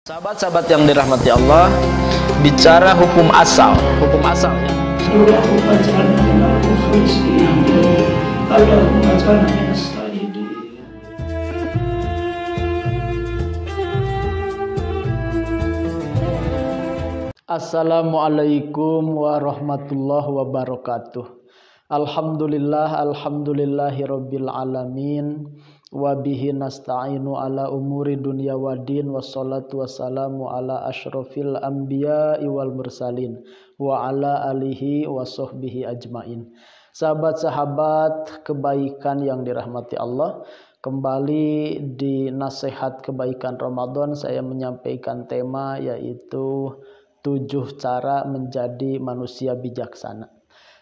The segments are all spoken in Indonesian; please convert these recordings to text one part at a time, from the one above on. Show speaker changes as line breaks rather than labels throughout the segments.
Sahabat-sahabat yang dirahmati Allah, bicara hukum asal ya. Assalamualaikum warahmatullahi wabarakatuh. Alhamdulillahirabbil alamin. Wa bihi nasta'inu ala umuri dunya waddin, wassalatu wassalamu ala asyrafil anbiya'i wal mursalin wa ala alihi wa sahbihi ajmain. Sahabat-sahabat kebaikan yang dirahmati Allah, kembali di nasihat kebaikan Ramadan saya menyampaikan tema yaitu 7 cara menjadi manusia bijaksana.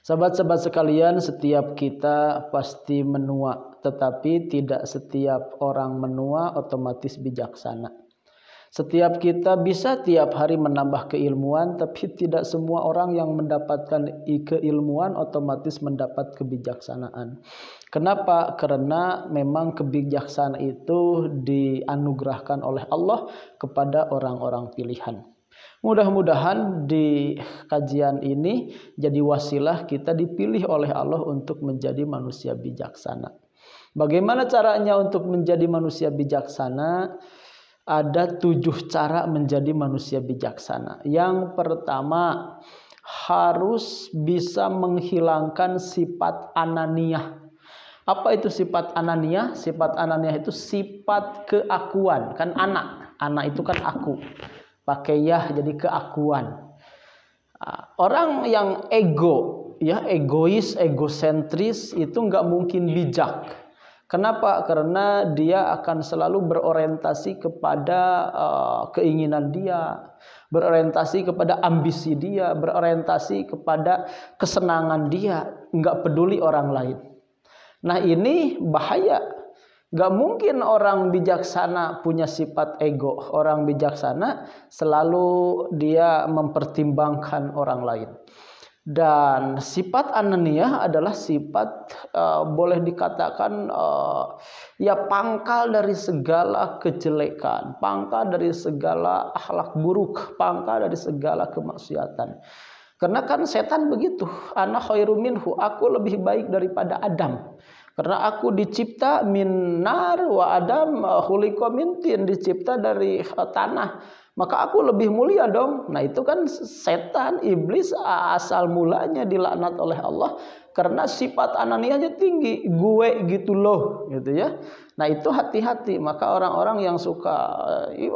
Sahabat-sahabat sekalian, setiap kita pasti menua, tetapi tidak setiap orang menua otomatis bijaksana. Setiap kita bisa tiap hari menambah keilmuan, tapi tidak semua orang yang mendapatkan keilmuan otomatis mendapat kebijaksanaan. Kenapa? Karena memang kebijaksanaan itu dianugerahkan oleh Allah kepada orang-orang pilihan. Mudah-mudahan di kajian ini jadi wasilah kita dipilih oleh Allah untuk menjadi manusia bijaksana. Bagaimana caranya untuk menjadi manusia bijaksana? Ada 7 cara menjadi manusia bijaksana. Yang pertama, harus bisa menghilangkan sifat ananiah. Apa itu sifat ananiah? Sifat ananiah itu sifat keakuan. Kan anak itu kan aku. Pakai yah jadi keakuan. Orang yang egois, egosentris itu nggak mungkin bijak. Kenapa? Karena dia akan selalu berorientasi kepada keinginan dia, berorientasi kepada ambisi dia, berorientasi kepada kesenangan dia, nggak peduli orang lain. Nah, ini bahaya. Gak mungkin orang bijaksana punya sifat ego. Orang bijaksana selalu dia mempertimbangkan orang lain. Dan sifat ananiah adalah sifat boleh dikatakan pangkal dari segala kejelekan, pangkal dari segala akhlak buruk, pangkal dari segala kemaksiatan. Karena kan setan begitu, ana khairum minhu, aku lebih baik daripada Adam. Karena aku dicipta min nar wa Adam khuliqa min tin, dicipta dari tanah, maka aku lebih mulia dong. Nah, itu kan setan, iblis asal mulanya dilaknat oleh Allah karena sifat ananiahnya tinggi, gue gitu loh, gitu ya. Nah, itu hati-hati. Maka orang-orang yang suka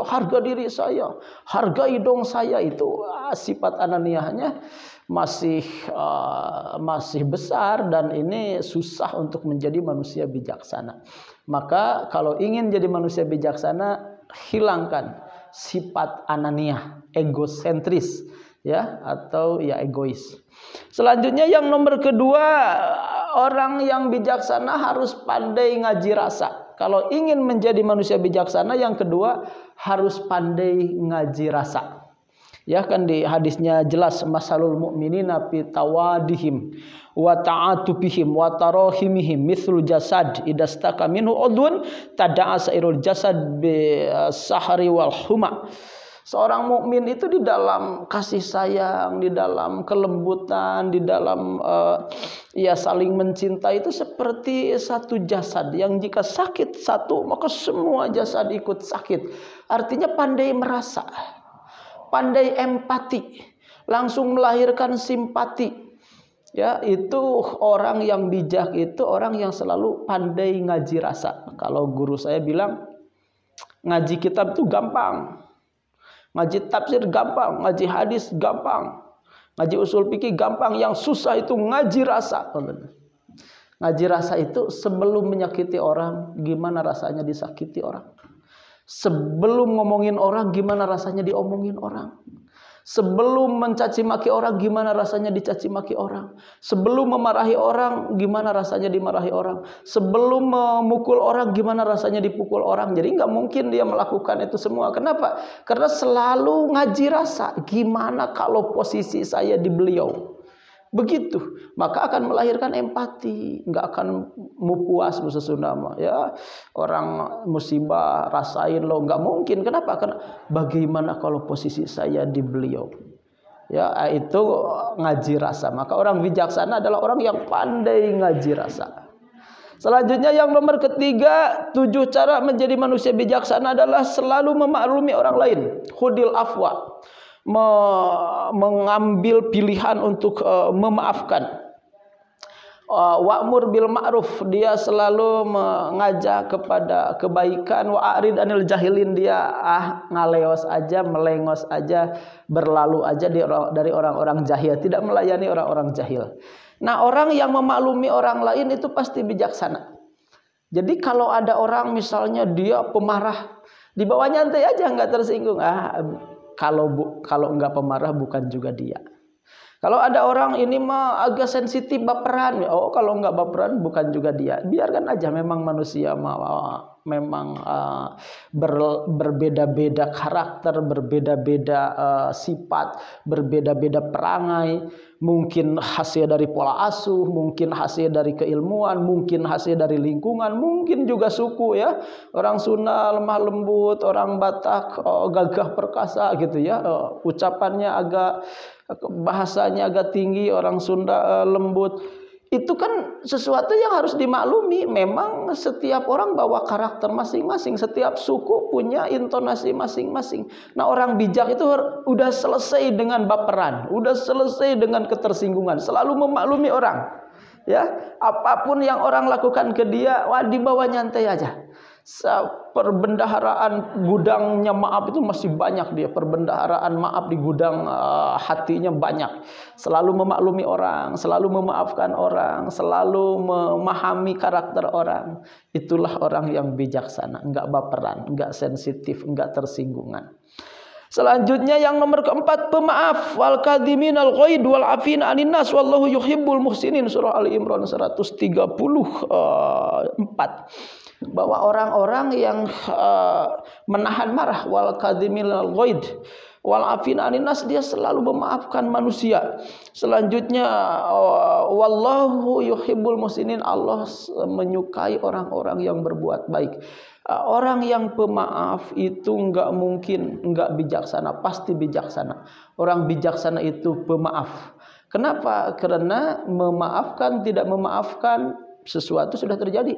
harga diri saya, harga dong saya, itu sifat ananiahnya masih besar dan ini susah untuk menjadi manusia bijaksana. Maka kalau ingin jadi manusia bijaksana, hilangkan sifat ananiah, egosentris ya, atau egois. Selanjutnya yang nomor kedua, orang yang bijaksana harus pandai ngaji rasa. Kalau ingin menjadi manusia bijaksana, yang kedua harus pandai ngaji rasa. Ya kan di hadisnya jelas, masalul mu'minina fi tawadihim wa ta'atubihim wa tarahimihim mithlu jasad idastaka minhu udhun tada'a sairul jasad bi sahri wal huma. Seorang mukmin itu di dalam kasih sayang, di dalam kelembutan, di dalam saling mencinta itu seperti satu jasad yang jika sakit satu maka semua jasad ikut sakit. Artinya pandai merasa, pandai empati, langsung melahirkan simpati. Ya, itu orang yang bijak, itu orang yang selalu pandai ngaji rasa. Kalau guru saya bilang, ngaji kitab itu gampang. Ngaji tafsir gampang, ngaji hadis gampang, ngaji usul fikih gampang. Yang susah itu ngaji rasa. Ngaji rasa itu sebelum menyakiti orang, gimana rasanya disakiti orang. Sebelum ngomongin orang, gimana rasanya diomongin orang. Sebelum mencaci maki orang, gimana rasanya dicaci maki orang. Sebelum memarahi orang, gimana rasanya dimarahi orang. Sebelum memukul orang, gimana rasanya dipukul orang. Jadi nggak mungkin dia melakukan itu semua. Kenapa? Karena selalu ngaji rasa. Gimana kalau posisi saya di beliau? Begitu, maka akan melahirkan empati, nggak akan mupuas sesuna ya. Orang musibah rasain lo, nggak mungkin. Kenapa? Karena bagaimana kalau posisi saya di beliau? Ya, itu ngaji rasa. Maka orang bijaksana adalah orang yang pandai ngaji rasa. Selanjutnya yang nomor ketiga, 7 cara menjadi manusia bijaksana adalah selalu memaklumi orang lain. Khudil afwa, mengambil pilihan untuk memaafkan. Wa'mur bil ma'ruf, dia selalu mengajak kepada kebaikan. Wa'arid anil jahilin, dia ngaleos aja, melengos aja, berlalu aja dari orang-orang jahil, tidak melayani orang-orang jahil. Nah, orang yang memaklumi orang lain itu pasti bijaksana. Jadi kalau ada orang misalnya dia pemarah, dibawa nyantai aja, nggak tersinggung. Kalau nggak pemarah bukan juga dia. Kalau ada orang ini mah agak sensitif, baperan, kalau nggak baperan bukan juga dia. Biarkan aja, memang manusia memang berbeda-beda karakter, berbeda-beda sifat, berbeda-beda perangai. Mungkin hasil dari pola asuh, mungkin hasil dari keilmuan, mungkin hasil dari lingkungan, mungkin juga suku ya. Orang Sunda lemah lembut, orang Batak gagah perkasa gitu ya. Ucapannya bahasanya agak tinggi, orang Sunda lembut. Itu kan sesuatu yang harus dimaklumi. Memang setiap orang bawa karakter masing-masing, setiap suku punya intonasi masing-masing. Nah, orang bijak itu udah selesai dengan baperan, udah selesai dengan ketersinggungan, selalu memaklumi orang. Ya, apapun yang orang lakukan ke dia, dibawa nyantai aja. Perbendaharaan gudangnya maaf itu masih banyak dia. Perbendaharaan maaf di gudang hatinya banyak. Selalu memaklumi orang, selalu memaafkan orang, selalu memahami karakter orang. Itulah orang yang bijaksana, enggak baperan, enggak sensitif, enggak tersinggungan. Selanjutnya yang nomor keempat, pemaaf. Wal kadhiminal ghaid wal afina 'anin nas wallahu yuhibbul muhsinin. Surah Ali Imran 134. Bahwa orang-orang yang menahan marah, wal kadhiminal ghaid wal afina 'anin nas, dia selalu memaafkan manusia. Selanjutnya wallahu yuhibbul muhsinin, Allah menyukai orang-orang yang berbuat baik. Orang yang pemaaf itu enggak mungkin enggak bijaksana, pasti bijaksana. Orang bijaksana itu pemaaf. Kenapa? Karena memaafkan, tidak memaafkan, sesuatu sudah terjadi.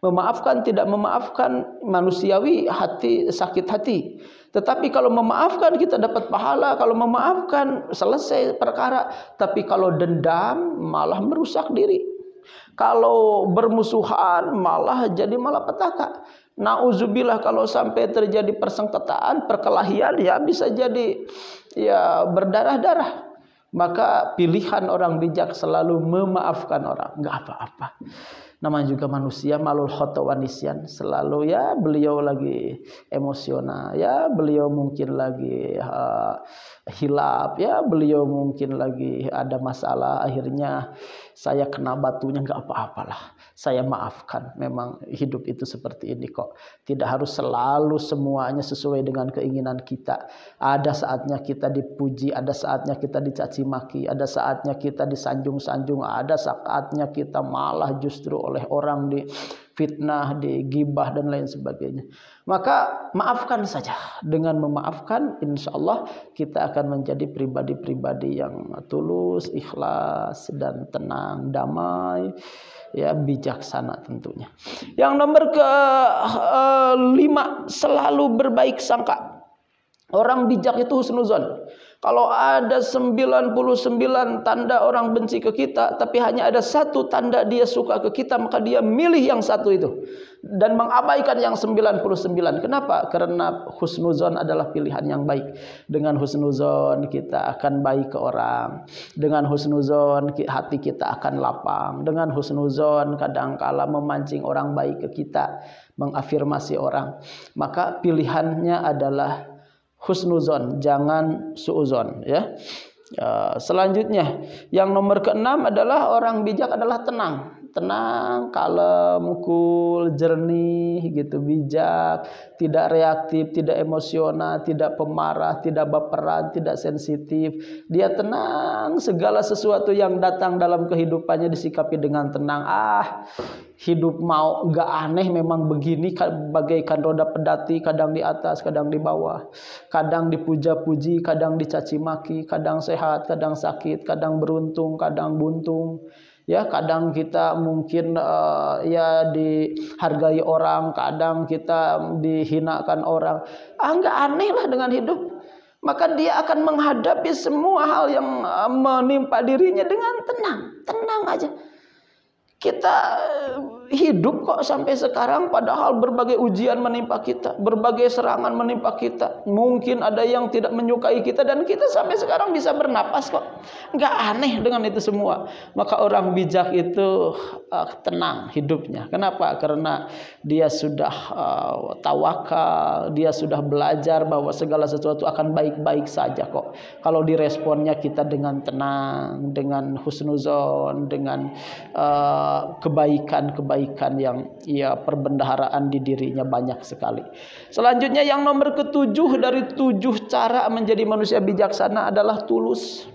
Memaafkan, tidak memaafkan, manusiawi, hati sakit hati. Tetapi kalau memaafkan kita dapat pahala, kalau memaafkan selesai perkara. Tapi kalau dendam malah merusak diri. Kalau bermusuhan malah jadi malapetaka. Nauzubillah, kalau sampai terjadi persengketaan, perkelahian, ya bisa jadi ya berdarah-darah. Maka pilihan orang bijak selalu memaafkan orang. Enggak apa-apa. Namanya juga manusia, malul khata wa nisyan. Selalu ya beliau lagi emosional, ya beliau mungkin lagi hilaf, ya beliau mungkin lagi ada masalah, akhirnya saya kena batunya, enggak apa-apalah, saya maafkan. Memang hidup itu seperti ini kok. Tidak harus selalu semuanya sesuai dengan keinginan kita. Ada saatnya kita dipuji, ada saatnya kita dicaci maki, ada saatnya kita disanjung-sanjung, ada saatnya kita malah justru oleh orang difitnah, digibah dan lain sebagainya. Maka maafkan saja. Dengan memaafkan, insya Allah kita akan menjadi pribadi-pribadi yang tulus, ikhlas, dan tenang, damai, ya bijaksana tentunya. Yang nomor ke-5, selalu berbaik sangka. Orang bijak itu husnuzon. Kalau ada 99 tanda orang benci ke kita, tapi hanya ada 1 tanda dia suka ke kita, maka dia milih yang 1 itu dan mengabaikan yang 99. Kenapa? Karena husnuzon adalah pilihan yang baik. Dengan husnuzon kita akan baik ke orang. Dengan husnuzon hati kita akan lapang. Dengan husnuzon kadangkala memancing orang baik ke kita, mengafirmasi orang. Maka pilihannya adalah husnuzon, jangan suuzon, ya. Selanjutnya yang nomor ke-6 adalah orang bijak adalah tenang. tenang, kalem, cool, jernih gitu, bijak, tidak reaktif, tidak emosional, tidak pemarah, tidak baperan, tidak sensitif. Dia tenang, segala sesuatu yang datang dalam kehidupannya disikapi dengan tenang. Hidup mau enggak aneh memang begini, bagaikan roda pedati, kadang di atas, kadang di bawah, kadang dipuja-puji, kadang dicaci maki, kadang sehat, kadang sakit, kadang beruntung, kadang buntung. Ya, kadang kita mungkin ya dihargai orang, kadang kita dihinakan orang. Enggak aneh lah dengan hidup. Maka dia akan menghadapi semua hal yang menimpa dirinya dengan tenang. Tenang aja. Kita hidup kok sampai sekarang, padahal berbagai ujian menimpa kita, berbagai serangan menimpa kita. Mungkin ada yang tidak menyukai kita dan kita sampai sekarang bisa bernapas kok. Nggak aneh dengan itu semua. Maka orang bijak itu tenang hidupnya. Kenapa? Karena dia sudah tawakal, dia sudah belajar bahwa segala sesuatu akan baik-baik saja kok. Kalau diresponnya kita dengan tenang, dengan husnuzon, dengan kebaikan-kebaikan yang perbendaharaan di dirinya banyak sekali. Selanjutnya yang nomor ketujuh dari 7 cara menjadi manusia bijaksana adalah tulus.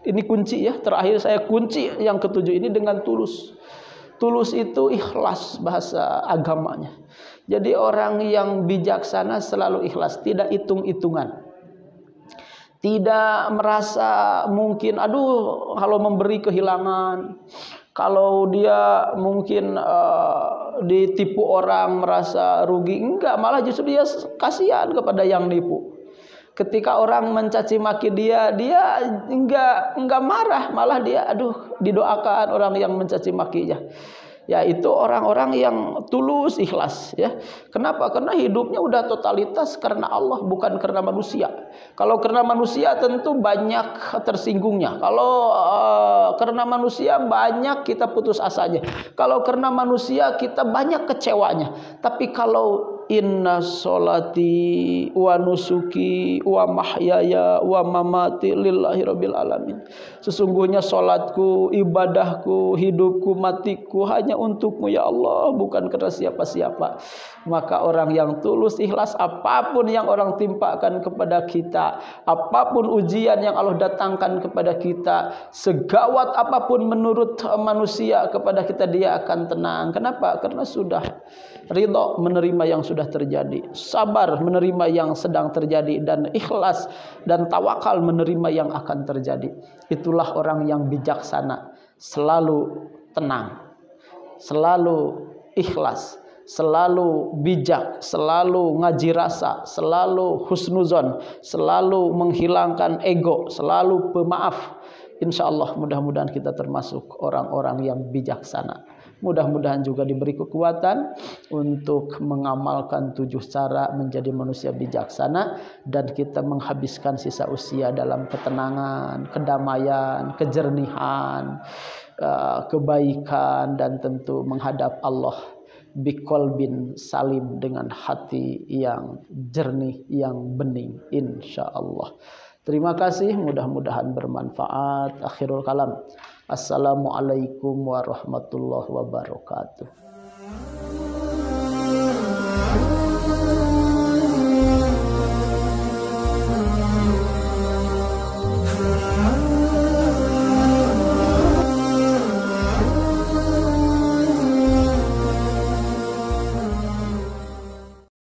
Ini kunci ya, terakhir saya kunci yang ketujuh ini dengan tulus. Tulus itu ikhlas bahasa agamanya. Jadi orang yang bijaksana selalu ikhlas, tidak hitung-hitungan. Tidak merasa mungkin kalau memberi kehilangan. Kalau dia mungkin ditipu orang merasa rugi, enggak, malah justru dia kasihan kepada yang nipu. Ketika orang mencaci maki dia enggak marah, malah dia didoakan orang yang mencaci makinya. Ya, itu orang-orang yang tulus ikhlas ya. Kenapa? Karena hidupnya udah totalitas karena Allah, bukan karena manusia. Kalau karena manusia tentu banyak tersinggungnya. Kalau karena manusia banyak kita putus asanya. Kalau karena manusia kita banyak kecewanya. Tapi kalau inna sholati wa nusuki wa mahyaya wa mamati lillahi rabbil alamin. Sesungguhnya sholatku, ibadahku, hidupku, matiku hanya untukmu ya Allah, bukan karena siapa-siapa. Maka orang yang tulus ikhlas, apapun yang orang timpakan kepada kita, apapun ujian yang Allah datangkan kepada kita, segawat apapun menurut manusia kepada kita, dia akan tenang. Kenapa? Karena sudah ridho menerima yang sudah terjadi, sabar menerima yang sedang terjadi, dan ikhlas dan tawakal menerima yang akan terjadi. Itulah orang yang bijaksana, selalu tenang, selalu ikhlas, selalu bijak, selalu ngaji rasa, selalu husnuzon, selalu menghilangkan ego, selalu pemaaf. Insya Allah mudah-mudahan kita termasuk orang-orang yang bijaksana. Mudah-mudahan juga diberi kekuatan untuk mengamalkan 7 cara menjadi manusia bijaksana, dan kita menghabiskan sisa usia dalam ketenangan, kedamaian, kejernihan, kebaikan, dan tentu menghadap Allah biqalbin salim, dengan hati yang jernih, yang bening, insya Allah. Terima kasih, mudah-mudahan bermanfaat. Akhirul kalam. Assalamualaikum warahmatullahi wabarakatuh.